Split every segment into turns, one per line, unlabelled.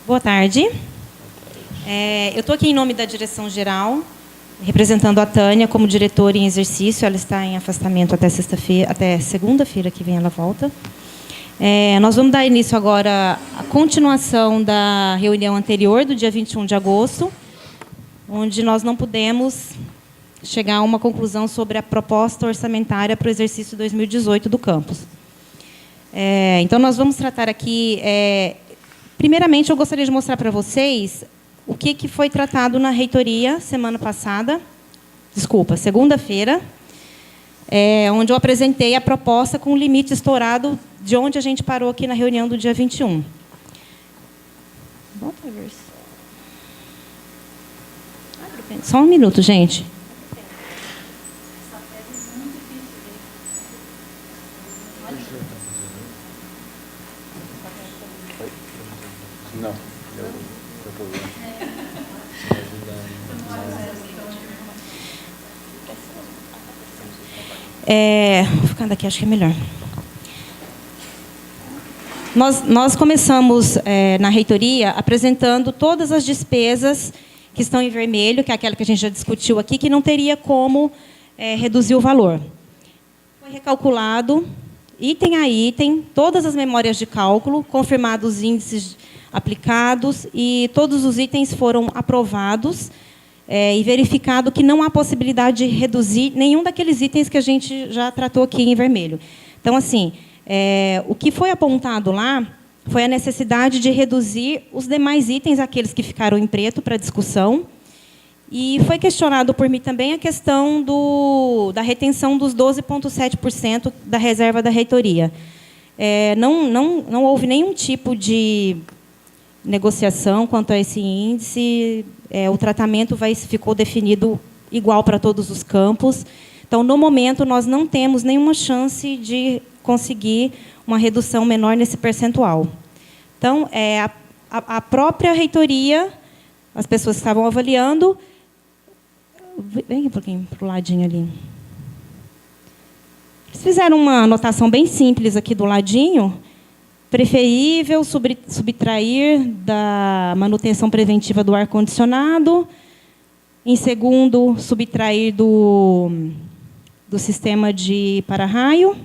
Boa tarde. Eu estou aqui em nome da direção-geral, representando a Tânia como diretora em exercício. Ela está em afastamento até sexta-feira, até segunda-feira que vem ela volta. Nós vamos dar início agora à continuação da reunião anterior, do dia 21 de agosto, onde nós não pudemos chegar a uma conclusão sobre a proposta orçamentária para o exercício 2018 do campus. Então, nós vamos tratar aqui... primeiramente, eu gostaria de mostrar para vocês o que foi tratado na reitoria segunda-feira, onde eu apresentei a proposta com o limite estourado de onde a gente parou aqui na reunião do dia 21. Só um minuto, gente.
Não,
vou ficar daqui, acho que é melhor. Nós começamos na reitoria apresentando todas as despesas que estão em vermelho, que é aquela que a gente já discutiu aqui, que não teria como reduzir o valor. Foi recalculado, item a item, todas as memórias de cálculo, confirmados os índices aplicados, e todos os itens foram aprovados e verificado que não há possibilidade de reduzir nenhum daqueles itens que a gente já tratou aqui em vermelho. Então, assim, o que foi apontado lá foi a necessidade de reduzir os demais itens, aqueles que ficaram em preto para discussão, e foi questionado por mim também a questão da retenção dos 12,7% da reserva da reitoria. Não houve nenhum tipo de negociação quanto a esse índice, o tratamento ficou definido igual para todos os campos. Então, no momento, nós não temos nenhuma chance de conseguir uma redução menor nesse percentual. Então, a própria reitoria, as pessoas que estavam avaliando... Vem um pouquinho para o ladinho ali. Eles fizeram uma anotação bem simples aqui do ladinho. Preferível subtrair da manutenção preventiva do ar-condicionado. Em segundo, subtrair do sistema de para-raio.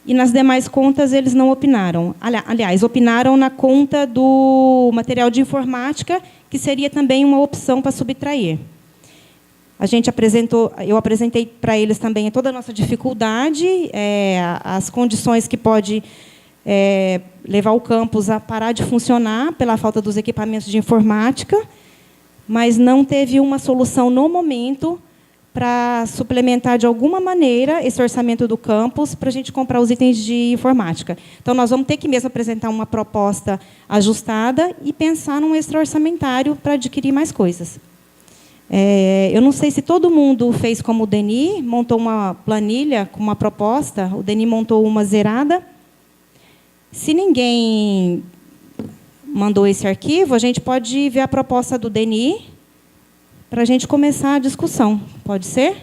E nas demais contas, eles não opinaram. Aliás, opinaram na conta do material de informática, que seria também uma opção para subtrair. Eu apresentei para eles também toda a nossa dificuldade, as condições que pode levar o campus a parar de funcionar pela falta dos equipamentos de informática, mas não teve uma solução no momento para suplementar de alguma maneira esse orçamento do campus para a gente comprar os itens de informática. Então, nós vamos ter que mesmo apresentar uma proposta ajustada e pensar num extra-orçamentário para adquirir mais coisas. Eu não sei se todo mundo fez como o Denis, montou uma planilha com uma proposta, o Denis montou uma zerada. Se ninguém mandou esse arquivo, a gente pode ver a proposta do Denis para a gente começar a discussão. Pode ser?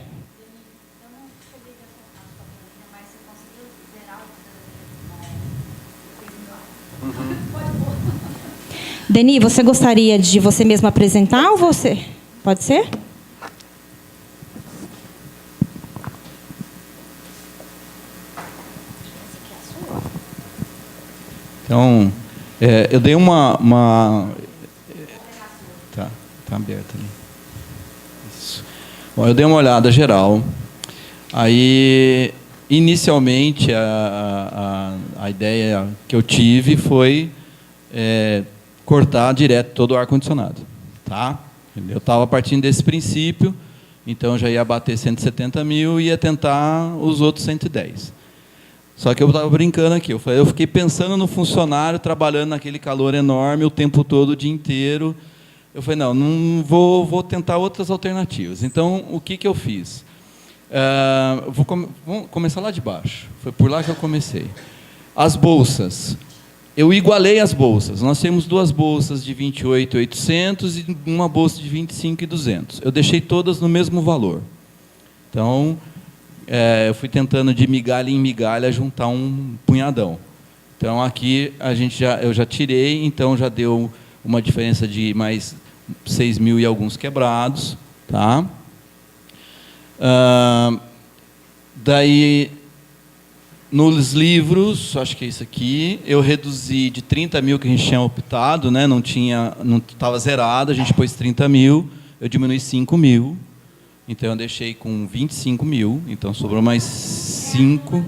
Denis, você gostaria de você mesmo apresentar ou você? Pode ser?
Então, eu dei uma... Tá aberto ali. Isso. Bom, eu dei uma olhada geral. Aí, inicialmente, a ideia que eu tive foi cortar direto todo o ar-condicionado. Tá? Eu estava partindo desse princípio, então já ia bater 170 mil e ia tentar os outros 110. Só que eu estava brincando aqui, eu fiquei pensando no funcionário trabalhando naquele calor enorme o tempo todo, o dia inteiro. Eu falei, não vou tentar outras alternativas. Então, o que eu fiz? Vamos começar lá de baixo. Foi por lá que eu comecei. As bolsas. Eu igualei as bolsas. Nós temos duas bolsas de 28.800 e uma bolsa de 25.200. Eu deixei todas no mesmo valor. Então, eu fui tentando de migalha em migalha juntar um punhadão. Então, aqui eu já tirei, então já deu uma diferença de mais 6 mil e alguns quebrados. Tá? Daí, nos livros, acho que é isso aqui, eu reduzi de 30 mil que a gente tinha optado, né? Não estava zerado, a gente pôs 30 mil, eu diminui 5 mil, então eu deixei com 25 mil, então sobrou mais 5.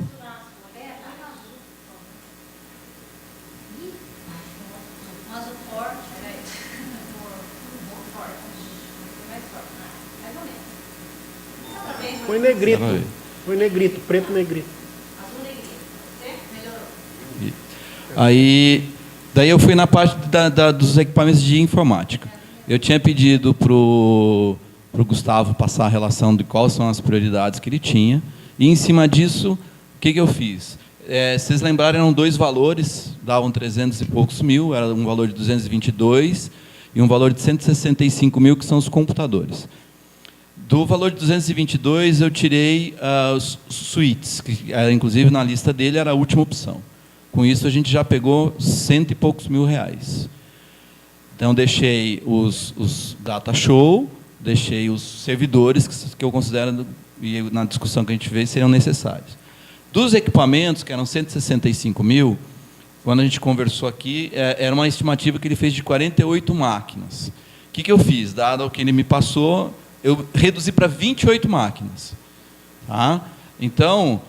Põe negrito. Põe negrito, preto negrito.
Aí, daí eu fui na parte dos equipamentos de informática. Eu tinha pedido para o Gustavo passar a relação de quais são as prioridades que ele tinha. E, em cima disso, o que eu fiz? Vocês lembrarem, eram 2 valores, davam 300 e poucos mil, era um valor de 222 e um valor de 165 mil, que são os computadores. Do valor de 222, eu tirei os suítes, que inclusive na lista dele era a última opção. Com isso, a gente já pegou 100 e poucos mil reais. Então, deixei os data show, deixei os servidores, que eu considero, e na discussão que a gente fez, seriam necessários. Dos equipamentos, que eram 165 mil, quando a gente conversou aqui, era uma estimativa que ele fez de 48 máquinas. O que eu fiz? Dado o que ele me passou, eu reduzi para 28 máquinas. Tá? Então,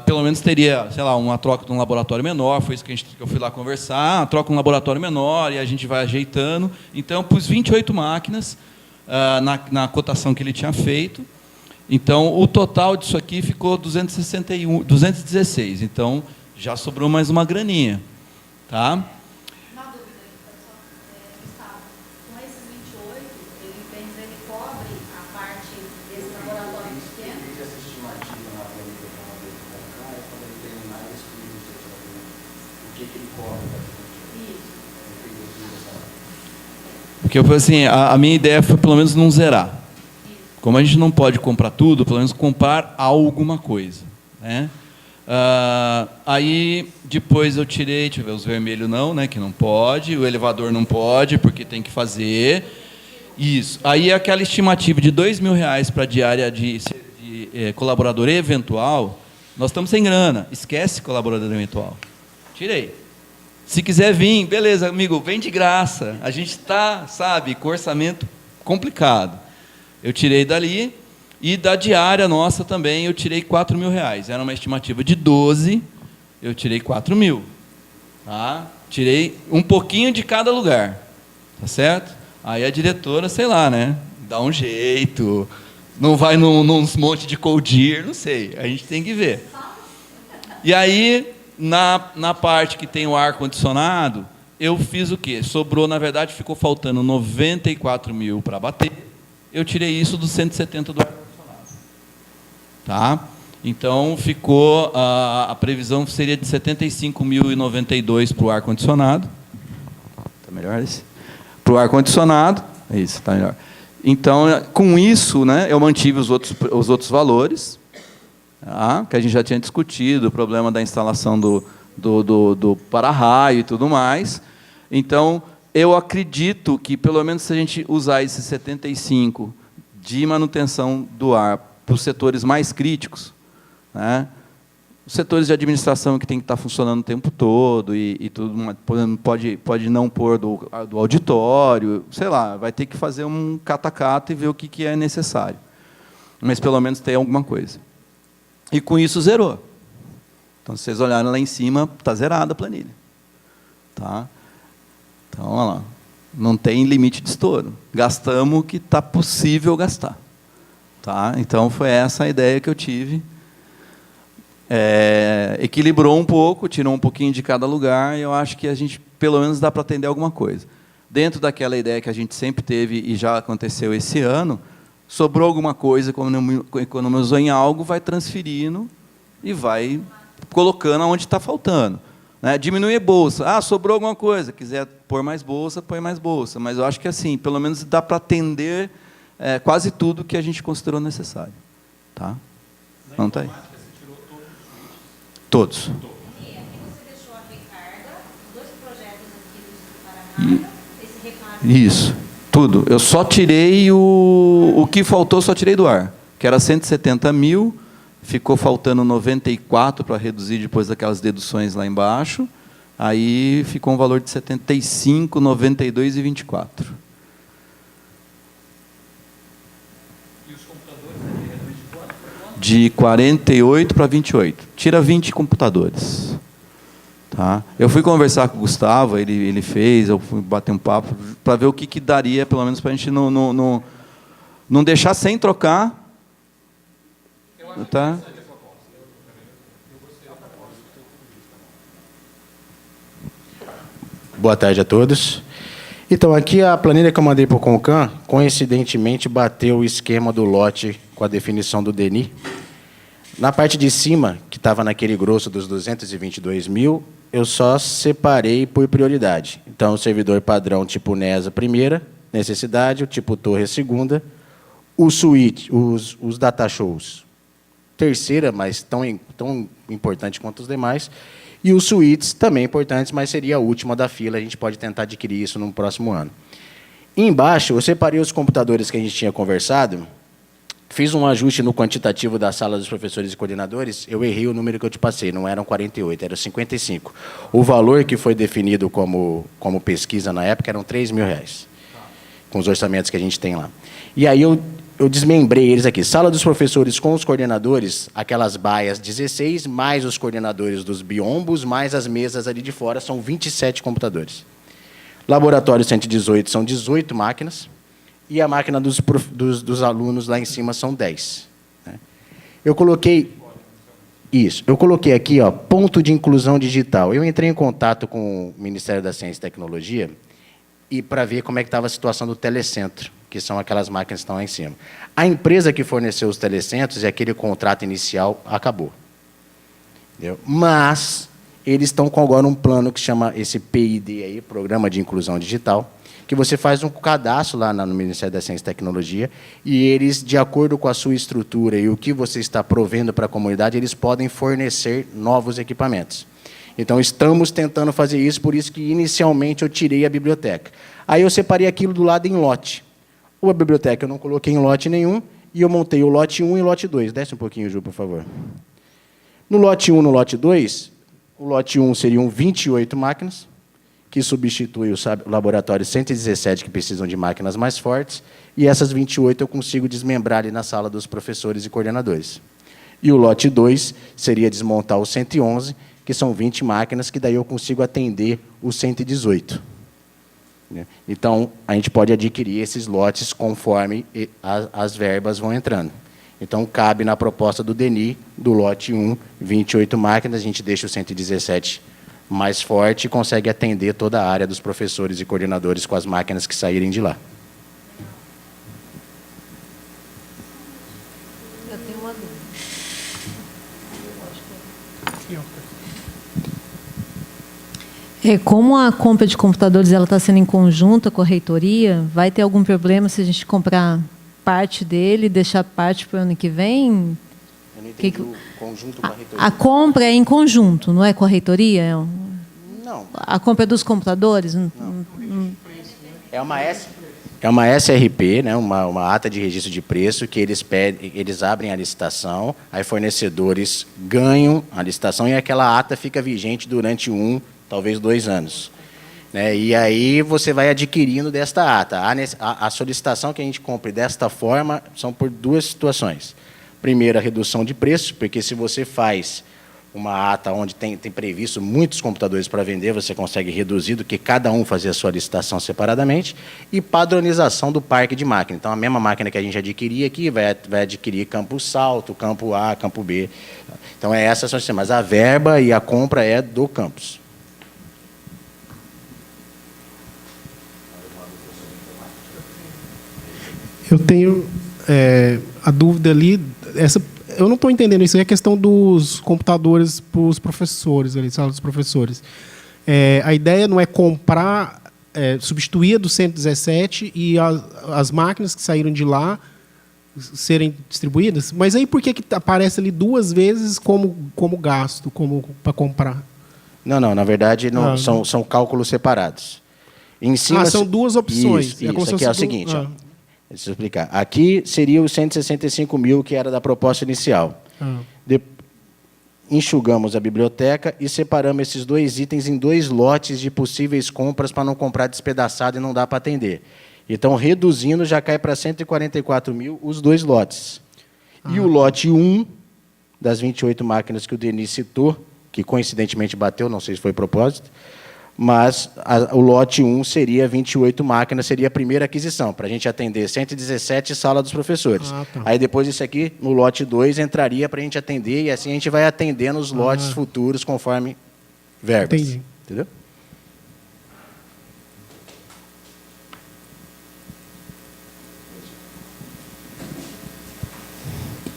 pelo menos teria, sei lá, uma troca de um laboratório menor, foi isso que eu fui lá conversar, troca um laboratório menor e a gente vai ajeitando. Então, eu pus 28 máquinas na cotação que ele tinha feito. Então, o total disso aqui ficou 216. Então, já sobrou mais uma graninha. Tá? Porque eu falei assim, a minha ideia foi pelo menos não zerar. Como a gente não pode comprar tudo, pelo menos comprar alguma coisa. Né? Aí depois eu tirei, deixa eu ver, os vermelhos não, né, que não pode, o elevador não pode, porque tem que fazer. Isso. Aí aquela estimativa de R$2.000 para a diária de colaborador eventual, nós estamos sem grana. Esquece colaborador eventual. Tirei. Se quiser vir, beleza, amigo, vem de graça. A gente está, sabe, com orçamento complicado. Eu tirei dali, e da diária nossa também eu tirei R$4.000. Era uma estimativa de 12, eu tirei 4 mil. Tá? Tirei um pouquinho de cada lugar. Tá certo? Aí a diretora, sei lá, né? Dá um jeito, não vai num monte de coldir, não sei. A gente tem que ver. E aí, na parte que tem o ar-condicionado, eu fiz o quê? Sobrou, na verdade, ficou faltando 94 mil para bater. Eu tirei isso dos 170 do ar-condicionado. Tá? Então, ficou, a previsão seria de 75.092 para o ar-condicionado. Está melhor esse? Para o ar-condicionado. Isso, está melhor. Então, com isso, né, eu mantive os outros valores, tá, que a gente já tinha discutido, o problema da instalação do para-raio e tudo mais. Então, eu acredito que, pelo menos, se a gente usar esses 75 de manutenção do ar para os setores mais críticos, né, os setores de administração que tem que estar funcionando o tempo todo e tudo, pode não pôr do auditório, sei lá, vai ter que fazer um cata-cata e ver o que é necessário. Mas, pelo menos, tem alguma coisa. E, com isso, zerou. Então, se vocês olharem lá em cima, está zerada a planilha. Tá? Então, olha lá, não tem limite de estouro. Gastamos o que está possível gastar. Tá? Então, foi essa a ideia que eu tive. Equilibrou um pouco, tirou um pouquinho de cada lugar, e eu acho que a gente, pelo menos, dá para atender alguma coisa. Dentro daquela ideia que a gente sempre teve e já aconteceu esse ano, sobrou alguma coisa, economizou em algo, vai transferindo e vai colocando onde está faltando. Né? Diminuir bolsa. Sobrou alguma coisa, quiser pôr mais bolsa, põe mais bolsa. Mas eu acho que, assim, pelo menos dá para atender quase tudo que a gente considerou necessário. Tá? Não está aí. Todos.
Aqui você deixou a
Isso, tudo. Eu só tirei o que faltou, só tirei do ar, que era 170 mil, ficou faltando 94 para reduzir depois daquelas deduções lá embaixo, aí ficou um valor de 75, 92 e 24. E os computadores de 48 para 28. Tira 20 computadores. Tá? Eu fui conversar com o Gustavo, ele fez, eu fui bater um papo para ver o que daria, pelo menos para a gente não deixar sem trocar. Tá?
Boa tarde a todos. Então, aqui a planilha que eu mandei para o Concan, coincidentemente, bateu o esquema do lote com a definição do DENI. Na parte de cima, que estava naquele grosso dos 222 mil, eu só separei por prioridade. Então, o servidor padrão tipo NESA primeira, necessidade, o tipo torre segunda, o switch, os data shows terceira, mas tão importante quanto os demais, e os suítes também importantes, mas seria a última da fila, a gente pode tentar adquirir isso no próximo ano. E embaixo, eu separei os computadores que a gente tinha conversado, fiz um ajuste no quantitativo da sala dos professores e coordenadores, eu errei o número que eu te passei, não eram 48, eram 55. O valor que foi definido como pesquisa na época eram R$3.000, com os orçamentos que a gente tem lá. E aí eu desmembrei eles aqui. Sala dos professores com os coordenadores, aquelas baias 16, mais os coordenadores dos biombos, mais as mesas ali de fora, são 27 computadores. Laboratório 118 são 18 máquinas, e a máquina dos alunos lá em cima são 10. Né? Eu coloquei aqui, ó, ponto de inclusão digital. Eu entrei em contato com o Ministério da Ciência e Tecnologia e para ver como é que estava a situação do telecentro, que são aquelas máquinas que estão lá em cima. A empresa que forneceu os telecentros e aquele contrato inicial acabou. Entendeu? Mas eles estão com agora um plano que chama esse PID, aí, Programa de Inclusão Digital, que você faz um cadastro lá no Ministério da Ciência e Tecnologia, e eles, de acordo com a sua estrutura e o que você está provendo para a comunidade, eles podem fornecer novos equipamentos. Então, estamos tentando fazer isso, por isso que, inicialmente, eu tirei a biblioteca. Aí, eu separei aquilo do lado em lote. A biblioteca eu não coloquei em lote nenhum, e eu montei o lote 1 e o lote 2. Desce um pouquinho, Ju, por favor. No lote 1 e no lote 2, o lote 1 seriam 28 máquinas, que substitui o laboratório 117, que precisam de máquinas mais fortes, e essas 28 eu consigo desmembrar ali na sala dos professores e coordenadores. E o lote 2 seria desmontar o 111, que são 20 máquinas, que daí eu consigo atender o 118. Então, a gente pode adquirir esses lotes conforme as verbas vão entrando. Então, cabe na proposta do DENI, do lote 1, 28 máquinas, a gente deixa o 117 mais forte e consegue atender toda a área dos professores e coordenadores com as máquinas que saírem de lá.
Eu tenho uma dúvida. Como a compra de computadores está sendo em conjunto com a reitoria, vai ter algum problema se a gente comprar parte dele e deixar parte para o ano que vem?
Eu não entendi o conjunto com a reitoria.
A compra é em conjunto, não é com a reitoria?
Não.
A compra dos computadores?
Não. É uma SRP, né, uma ata de registro de preço, que eles abrem a licitação, aí fornecedores ganham a licitação e aquela ata fica vigente durante talvez 2 anos. Né? E aí você vai adquirindo desta ata. A solicitação que a gente compre desta forma são por 2 situações. Primeiro, a redução de preço, porque se você faz uma ata onde tem previsto muitos computadores para vender, você consegue reduzir do que cada um fazer a sua licitação separadamente, e padronização do parque de máquina. Então, a mesma máquina que a gente adquirir aqui, vai adquirir campo salto, campo A, campo B. Então, é essa a solução, mas a verba e a compra é do campus.
Eu tenho a dúvida ali, eu não estou entendendo isso, é a questão dos computadores para os professores, ali, sala dos professores. A ideia não é comprar, substituir a do 117 e as máquinas que saíram de lá serem distribuídas? Mas aí por que aparece ali 2 vezes como gasto, como para comprar?
Não, na verdade, são cálculos separados. Em cima,
são duas opções.
Isso,
como se
aqui é o
fosse
seguinte, ó, deixa eu explicar. Aqui seria os 165 mil que era da proposta inicial. Enxugamos a biblioteca e separamos esses 2 itens em 2 lotes de possíveis compras para não comprar despedaçado e não dá para atender. Então, reduzindo, já cai para 144 mil os 2 lotes. E o lote 1, das 28 máquinas que o Denis citou, que coincidentemente bateu, não sei se foi propósito, mas o lote 1 seria 28 máquinas, seria a primeira aquisição, para a gente atender 117 sala dos professores.
Tá.
Aí depois isso aqui, no lote 2, entraria para a gente atender, e assim a gente vai atendendo os lotes futuros conforme verbas.
Entendi.
Entendeu?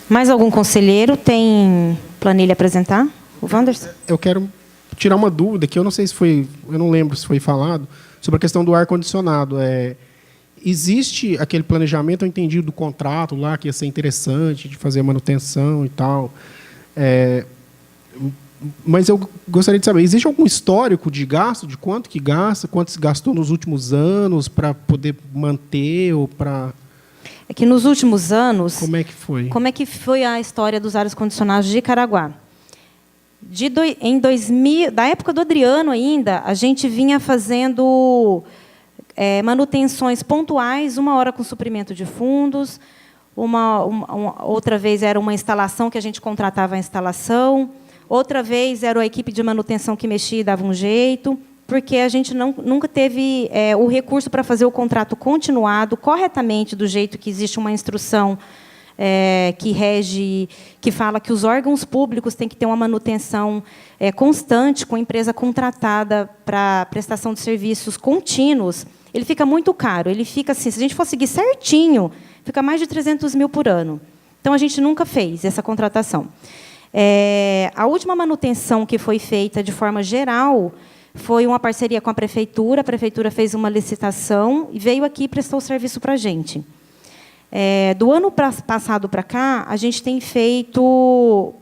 Mais algum conselheiro tem planilha a apresentar? O Wanderson?
Eu quero tirar uma dúvida que eu não sei se foi, eu não lembro se foi falado, sobre a questão do ar-condicionado. Existe aquele planejamento, eu entendi, do contrato lá, que ia ser interessante, de fazer a manutenção e tal. Mas eu gostaria de saber, existe algum histórico de gasto, de quanto que gasta, quanto se gastou nos últimos anos para poder manter ou para...
É que nos últimos anos...
Como é que foi?
Como é que foi a história dos ar-condicionados de Caraguá? Da época do Adriano ainda, a gente vinha fazendo manutenções pontuais, uma hora com suprimento de fundos, outra vez era uma instalação que a gente contratava a instalação, outra vez era a equipe de manutenção que mexia e dava um jeito, porque a gente nunca teve o recurso para fazer o contrato continuado, corretamente, do jeito que existe uma instrução que rege, que fala que os órgãos públicos têm que ter uma manutenção constante com a empresa contratada para prestação de serviços contínuos. Ele fica muito caro. Ele fica assim, se a gente for seguir certinho, fica mais de 300 mil por ano. Então, a gente nunca fez essa contratação. A última manutenção que foi feita de forma geral foi uma parceria com a prefeitura fez uma licitação e veio aqui e prestou o serviço para a gente. Do ano passado para cá, a gente tem feito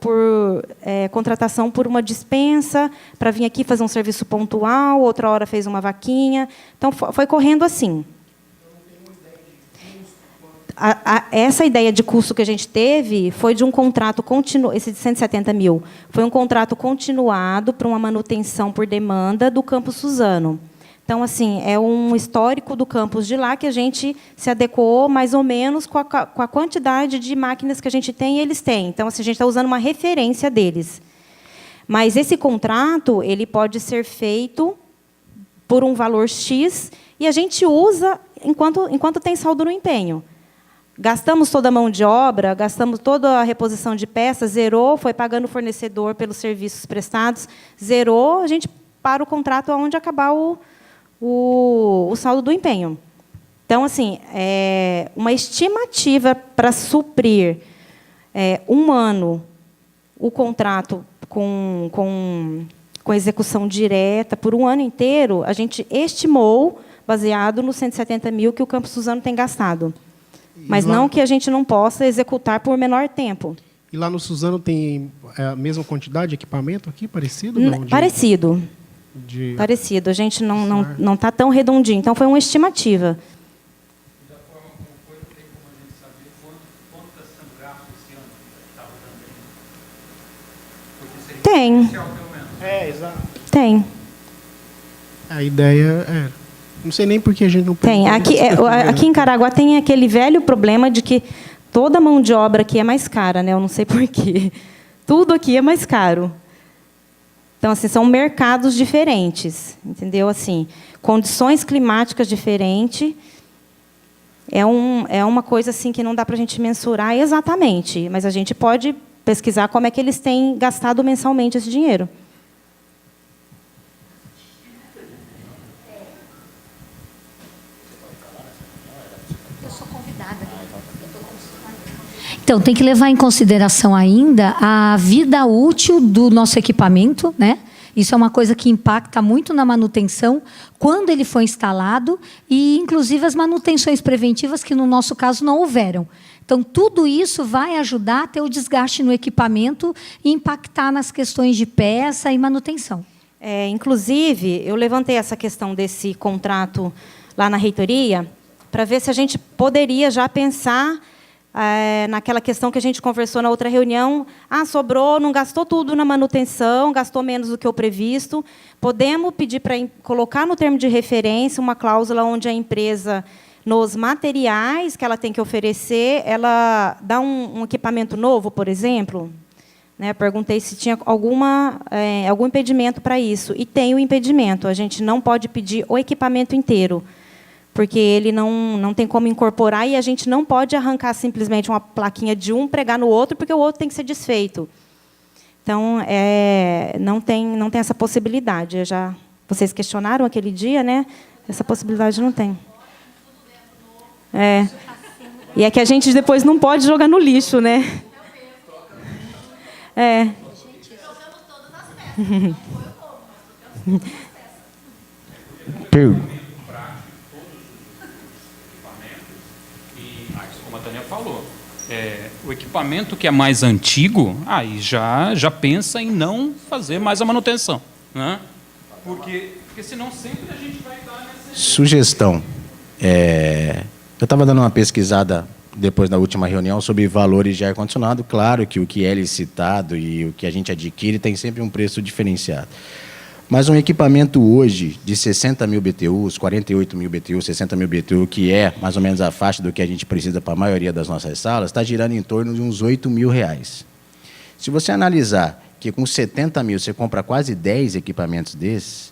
contratação por uma dispensa, para vir aqui fazer um serviço pontual, outra hora fez uma vaquinha. Então, foi correndo assim. Essa ideia de custo que a gente teve foi de um contrato continuado, esse de 170 mil, foi um contrato continuado para uma manutenção por demanda do campus Suzano. Então, assim, é um histórico do campus de lá que a gente se adequou mais ou menos com a quantidade de máquinas que a gente tem e eles têm. Então, assim, a gente está usando uma referência deles. Mas esse contrato ele pode ser feito por um valor X e a gente usa enquanto tem saldo no empenho. Gastamos toda a mão de obra, gastamos toda a reposição de peças, zerou, foi pagando o fornecedor pelos serviços prestados, zerou, a gente para o contrato aonde acabar o saldo do empenho. Então, assim, uma estimativa para suprir um ano o contrato com execução direta por um ano inteiro, a gente estimou, baseado nos 170 mil que o Campus Suzano tem gastado. Mas não que a gente não possa executar por menor tempo.
E lá no Suzano tem a mesma quantidade de equipamento aqui, parecido? Não,
parecido. Parecido. A gente não está tão redondinho. Então, foi uma estimativa.
E da forma como foi, não tem como a gente saber quanto está sendo gasto esse ano que está rodando aí? Porque seria
Tem.
inicial, pelo menos.
Exato.
Tem.
A ideia não sei nem por que a gente não...
Tem. Aqui em Caraguá tem aquele velho problema de que toda mão de obra aqui é mais cara, né? Eu não sei por quê. Tudo aqui é mais caro. Então, assim, são mercados diferentes, entendeu? Assim, condições climáticas diferentes. É uma coisa assim que não dá para a gente mensurar exatamente, mas a gente pode pesquisar como é que eles têm gastado mensalmente esse dinheiro.
Então, tem que levar em consideração ainda a vida útil do nosso equipamento, né? Isso é uma coisa que impacta muito na manutenção, quando ele foi instalado, e, inclusive, as manutenções preventivas, que, no nosso caso, não houveram. Então, tudo isso vai ajudar a ter o desgaste no equipamento e impactar nas questões de peça e manutenção.
Inclusive, eu levantei essa questão desse contrato lá na reitoria para ver se a gente poderia já pensar naquela questão que a gente conversou na outra reunião. Sobrou, não gastou tudo na manutenção, gastou menos do que o previsto. Podemos pedir para colocar no termo de referência uma cláusula onde a empresa, nos materiais que ela tem que oferecer, ela dá um equipamento novo, por exemplo? Perguntei se tinha algum impedimento para isso. E tem o impedimento. A gente não pode pedir o equipamento inteiro, porque ele não tem como incorporar, e a gente não pode arrancar simplesmente uma plaquinha de um, pregar no outro, porque o outro tem que ser desfeito. Então, não tem essa possibilidade. Vocês questionaram aquele dia, né? Essa possibilidade não tem. E é que a gente depois não pode jogar no lixo, né?
Como a Tânia falou, o equipamento que é mais antigo, aí já pensa em não fazer mais a manutenção, né? Porque senão sempre a gente vai estar nessa...
Sugestão. Eu estava dando uma pesquisada depois da última reunião sobre valores de ar-condicionado. Claro que o que é licitado e o que a gente adquire tem sempre um preço diferenciado. Mas um equipamento hoje de 60 mil BTUs, 48 mil BTUs, 60 mil BTU, que é mais ou menos a faixa do que a gente precisa para a maioria das nossas salas, está girando em torno de uns R$8.000. Se você analisar que com 70 mil você compra quase 10 equipamentos desses,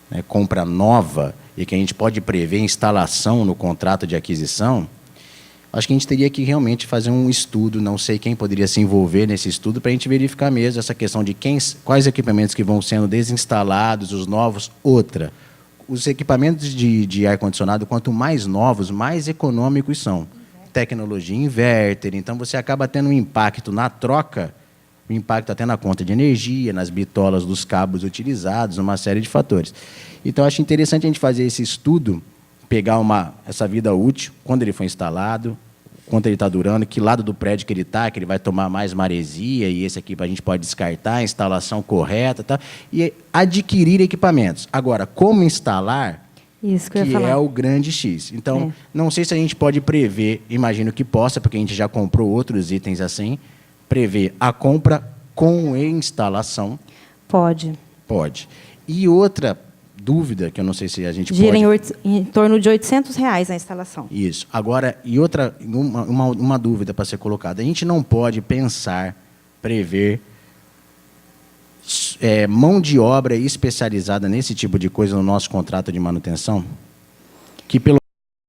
né, compra nova, e que a gente pode prever instalação no contrato de aquisição, acho que a gente teria que realmente fazer um estudo, não sei quem poderia se envolver nesse estudo, para a gente verificar mesmo essa questão de quais equipamentos que vão sendo desinstalados, os novos. Outra, os equipamentos de ar-condicionado, quanto mais novos, mais econômicos são. Tecnologia inverter, então você acaba tendo um impacto na troca, um impacto até na conta de energia, nas bitolas dos cabos utilizados, uma série de fatores. Então, acho interessante a gente fazer esse estudo, pegar essa vida útil, quando ele foi instalado, quanto ele está durando, que lado do prédio que ele está, que ele vai tomar mais maresia, e esse aqui a gente pode descartar, a instalação correta, tá? E adquirir equipamentos. Agora, como instalar,
isso que eu ia falar.
É o grande X. Então, não sei se a gente pode prever, imagino que possa, porque a gente já comprou outros itens assim, prever a compra com instalação.
Pode.
Pode. E outra dúvida, que eu não sei se a gente
gira
pode...
em torno de R$800 a instalação.
Isso. Agora, e outra, uma dúvida para ser colocada. A gente não pode pensar, prever mão de obra especializada nesse tipo de coisa no nosso contrato de manutenção? Que